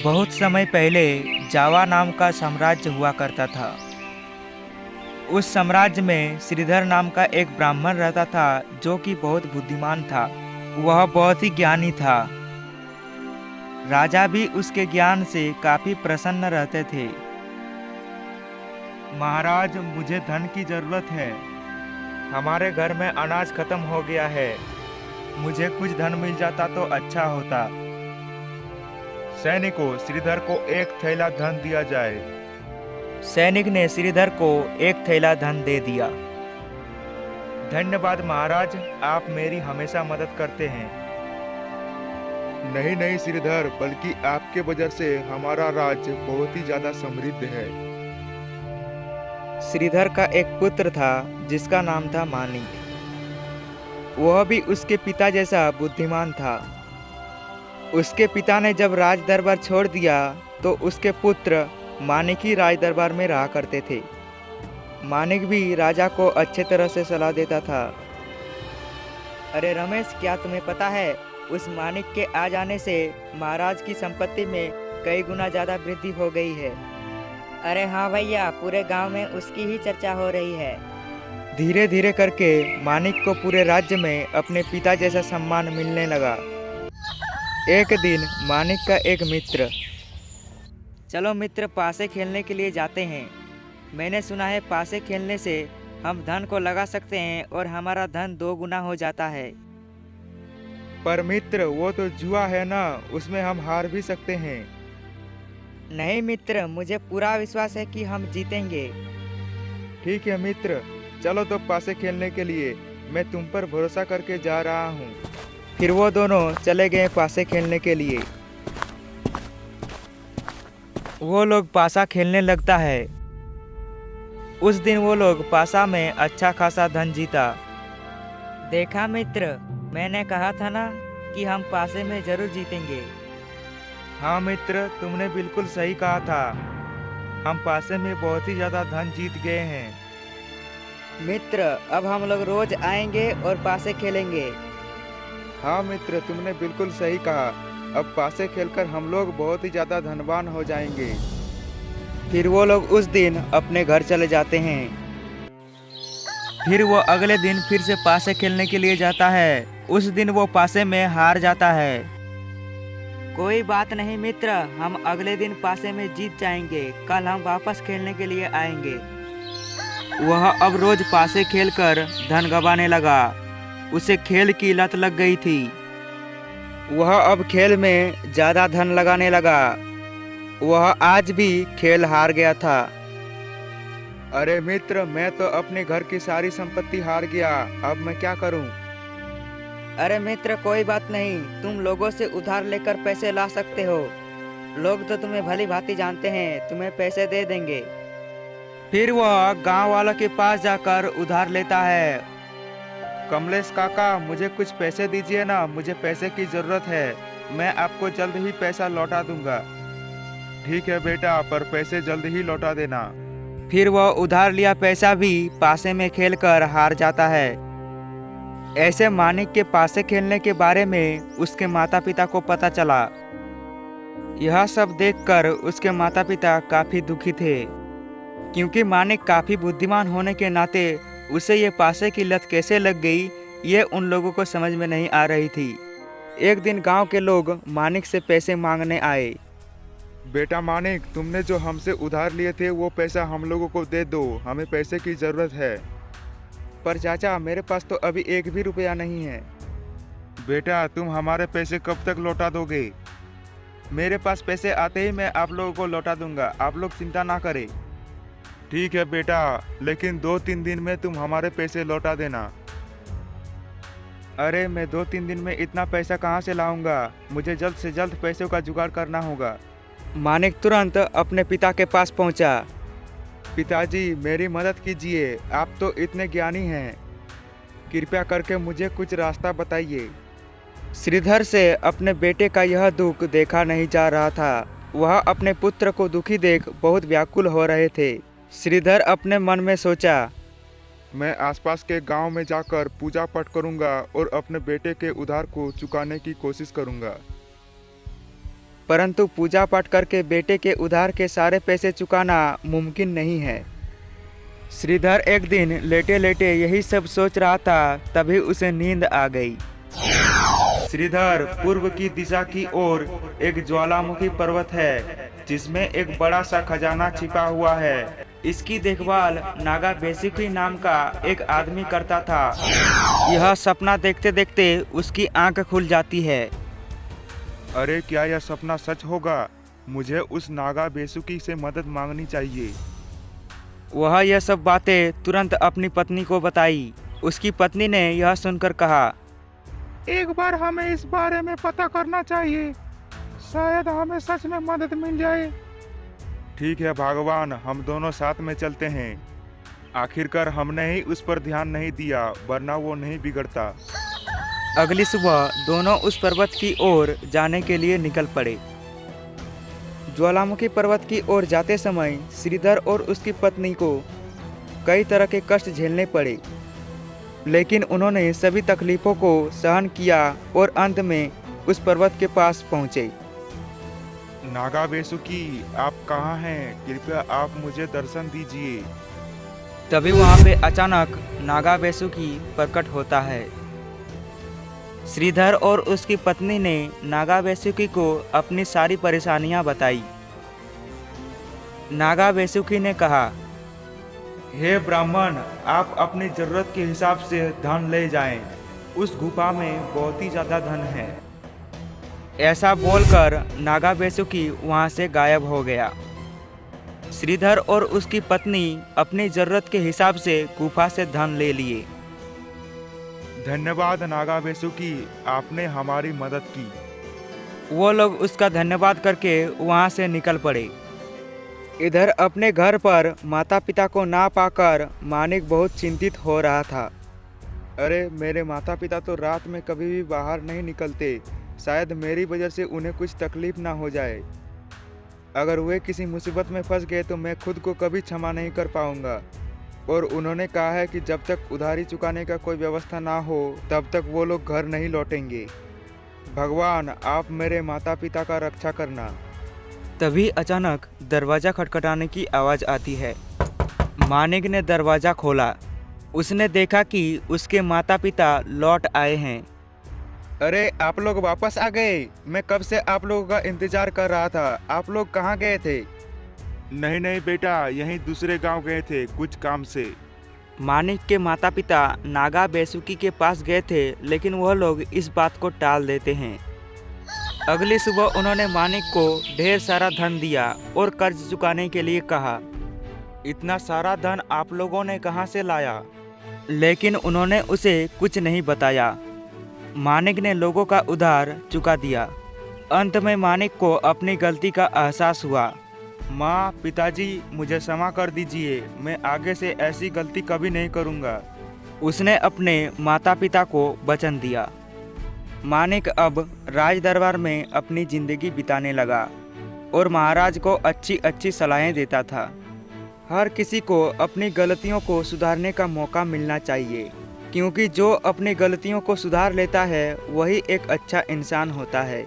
बहुत समय पहले जावा नाम का साम्राज्य हुआ करता था। उस साम्राज्य में श्रीधर नाम का एक ब्राह्मण रहता था जो कि बहुत बुद्धिमान था। वह बहुत ही ज्ञानी था। राजा भी उसके ज्ञान से काफी प्रसन्न रहते थे। महाराज, मुझे धन की जरूरत है। हमारे घर में अनाज खत्म हो गया है। मुझे कुछ धन मिल जाता तो अच्छा होता। सैनिकों, श्रीधर को एक थैला धन दिया जाए। सैनिक ने श्रीधर को एक थैला धन दे दिया। धन्यवाद महाराज, आप मेरी हमेशा मदद करते हैं। नहीं नहीं श्रीधर, बल्कि आपके वजह से हमारा राज्य बहुत ही ज्यादा समृद्ध है। श्रीधर का एक पुत्र था जिसका नाम था मानिक। वह भी उसके पिता जैसा बुद्धिमान था। उसके पिता ने जब राज दरबार छोड़ दिया तो उसके पुत्र मानिक ही राज दरबार में रहा करते थे। मानिक भी राजा को अच्छे तरह से सलाह देता था। अरे रमेश, क्या तुम्हें पता है, उस मानिक के आ जाने से महाराज की संपत्ति में कई गुना ज्यादा वृद्धि हो गई है। अरे हाँ भैया, पूरे गांव में उसकी ही चर्चा हो रही है। धीरे धीरे करके मानिक को पूरे राज्य में अपने पिता जैसा सम्मान मिलने लगा। एक दिन मानिक का एक मित्र, चलो मित्र, पासे खेलने के लिए जाते हैं। मैंने सुना है पासे खेलने से हम धन को लगा सकते हैं और हमारा धन 2 गुना हो जाता है। पर मित्र, वो तो जुआ है ना, उसमें हम हार भी सकते हैं। नहीं मित्र, मुझे पूरा विश्वास है कि हम जीतेंगे। ठीक है मित्र, चलो तो पासे खेलने के लिए। मैं तुम पर भरोसा करके जा रहा हूँ। फिर वो दोनों चले गए पासे खेलने के लिए। वो लोग पासा खेलने लगता है। उस दिन वो लोग पासा में अच्छा खासा धन जीता। देखा मित्र, मैंने कहा था ना कि हम पासे में जरूर जीतेंगे। हाँ मित्र, तुमने बिल्कुल सही कहा था। हम पासे में बहुत ही ज्यादा धन जीत गए हैं। मित्र, अब हम लोग रोज आएंगे और पासे खेलेंगे। हाँ मित्र, तुमने बिल्कुल सही कहा। अब पासे खेलकर हम लोग बहुत ही ज्यादा धनवान हो जाएंगे। फिर वो लोग उस दिन अपने घर चले जाते हैं। फिर वो अगले दिन फिर से पासे खेलने के लिए जाता है। उस दिन वो पासे में हार जाता है। कोई बात नहीं मित्र, हम अगले दिन पासे में जीत जाएंगे। कल हम वापस खेलने के लिए आएंगे। वह अब रोज पासे खेलकर धन गंवाने लगा। उसे खेल की लत लग गई थी। वह अब खेल में ज्यादा धन लगाने लगा। वह आज भी खेल हार गया था। अरे मित्र, मैं तो अपने घर की सारी संपत्ति हार गया। अब मैं क्या करूं? अरे मित्र, कोई बात नहीं, तुम लोगों से उधार लेकर पैसे ला सकते हो। लोग तो तुम्हें भली भांति जानते हैं, तुम्हें पैसे दे देंगे। फिर वह गांव वालों के पास जाकर उधार लेता है। कमलेश काका, मुझे कुछ पैसे दीजिए ना, मुझे पैसे की जरूरत है। मैं आपको जल्द ही पैसा लौटा दूंगा। ठीक है बेटा, पर पैसे जल्द ही लौटा देना। फिर वह उधार लिया पैसा भी पासे में खेलकर हार जाता है। ऐसे मानिक के पासे खेलने के बारे में उसके माता पिता को पता चला। यह सब देखकर उसके माता पिता काफी दुखी थे, क्योंकि मानिक काफी बुद्धिमान होने के नाते उसे ये पासे की लत कैसे लग गई, ये उन लोगों को समझ में नहीं आ रही थी। एक दिन गांव के लोग मानिक से पैसे मांगने आए। बेटा मानिक, तुमने जो हमसे उधार लिए थे वो पैसा हम लोगों को दे दो, हमें पैसे की जरूरत है। पर चाचा, मेरे पास तो अभी 1 भी रुपया नहीं है। बेटा, तुम हमारे पैसे कब तक लौटा दोगे? मेरे पास पैसे आते ही मैं आप लोगों को लौटा दूंगा, आप लोग चिंता ना करें। ठीक है बेटा, लेकिन 2-3 दिन में तुम हमारे पैसे लौटा देना। अरे मैं 2-3 दिन में इतना पैसा कहाँ से लाऊंगा? मुझे जल्द से जल्द पैसों का जुगाड़ करना होगा। मानिक तुरंत अपने पिता के पास पहुंचा। पिताजी, मेरी मदद कीजिए, आप तो इतने ज्ञानी हैं। कृपया करके मुझे कुछ रास्ता बताइए। श्रीधर से अपने बेटे का यह दुख देखा नहीं जा रहा था। वह अपने पुत्र को दुखी देख बहुत व्याकुल हो रहे थे। श्रीधर अपने मन में सोचा, मैं आसपास के गांव में जाकर पूजा पाठ करूंगा और अपने बेटे के उधार को चुकाने की कोशिश करूंगा। परंतु पूजा पाठ करके बेटे के उधार के सारे पैसे चुकाना मुमकिन नहीं है। श्रीधर एक दिन लेटे लेटे यही सब सोच रहा था, तभी उसे नींद आ गई। श्रीधर पूर्व की दिशा की ओर एक ज्वालामुखी पर्वत है जिसमें एक बड़ा सा खजाना छिपा हुआ है। इसकी देखभाल नागा बेसुकी नाम का एक आदमी करता था। यह सपना देखते देखते उसकी आंख खुल जाती है। अरे क्या यह सपना सच होगा? मुझे उस नागा बेसुकी से मदद मांगनी चाहिए। वह यह सब बातें तुरंत अपनी पत्नी को बताई। उसकी पत्नी ने यह सुनकर कहा, एक बार हमें इस बारे में पता करना चाहिए, शायद हमें सच में मदद मिल जाए। ठीक है भगवान, हम दोनों साथ में चलते हैं। आखिरकार हमने ही उस पर ध्यान नहीं दिया, वरना वो नहीं बिगड़ता। अगली सुबह दोनों उस पर्वत की ओर जाने के लिए निकल पड़े। ज्वालामुखी पर्वत की ओर जाते समय श्रीधर और उसकी पत्नी को कई तरह के कष्ट झेलने पड़े, लेकिन उन्होंने सभी तकलीफों को सहन किया और अंत में उस पर्वत के पास पहुंचे। नागा बेसुकी, आप कहाँ हैं? कृपया आप मुझे दर्शन दीजिए। तभी वहां पे अचानक नागा बेसुकी प्रकट होता है। श्रीधर और उसकी पत्नी ने नागा बेसुकी को अपनी सारी परेशानियां बताई। नागा बेसुकी ने कहा, हे ब्राह्मण, आप अपनी जरूरत के हिसाब से धन ले जाएं। उस गुफा में बहुत ही ज्यादा धन है। ऐसा बोलकर नागा बेसुकी वहां से गायब हो गया। श्रीधर और उसकी पत्नी अपनी जरूरत के हिसाब से गुफा से धन ले लिए। धन्यवाद नागा बेसुकी, आपने हमारी मदद की। वो लोग उसका धन्यवाद करके वहां से निकल पड़े। इधर अपने घर पर माता पिता को ना पाकर मानिक बहुत चिंतित हो रहा था। अरे मेरे माता पिता तो रात में कभी भी बाहर नहीं निकलते, शायद मेरी वजह से उन्हें कुछ तकलीफ ना हो जाए। अगर वे किसी मुसीबत में फंस गए तो मैं खुद को कभी क्षमा नहीं कर पाऊंगा। और उन्होंने कहा है कि जब तक उधारी चुकाने का कोई व्यवस्था ना हो तब तक वो लोग घर नहीं लौटेंगे। भगवान, आप मेरे माता पिता का रक्षा करना। तभी अचानक दरवाजा खटखटाने की आवाज़ आती है। मानिक ने दरवाज़ा खोला। उसने देखा कि उसके माता पिता लौट आए हैं। अरे आप लोग वापस आ गए? मैं कब से आप लोगों का इंतजार कर रहा था। आप लोग कहाँ गए थे? नहीं नहीं बेटा, यहीं दूसरे गांव गए थे कुछ काम से। मानिक के माता पिता नागा बेसुकी के पास गए थे, लेकिन वह लोग इस बात को टाल देते हैं। अगली सुबह उन्होंने मानिक को ढेर सारा धन दिया और कर्ज चुकाने के लिए कहा। इतना सारा धन आप लोगों ने कहाँ से लाया? लेकिन उन्होंने उसे कुछ नहीं बताया। मानिक ने लोगों का उधार चुका दिया। अंत में मानिक को अपनी गलती का एहसास हुआ। माँ, पिताजी, मुझे क्षमा कर दीजिए, मैं आगे से ऐसी गलती कभी नहीं करूँगा। उसने अपने माता पिता को वचन दिया। मानिक अब राज दरबार में अपनी जिंदगी बिताने लगा और महाराज को अच्छी अच्छी सलाहें देता था। हर किसी को अपनी गलतियों को सुधारने का मौका मिलना चाहिए, क्योंकि जो अपनी गलतियों को सुधार लेता है वही एक अच्छा इंसान होता है।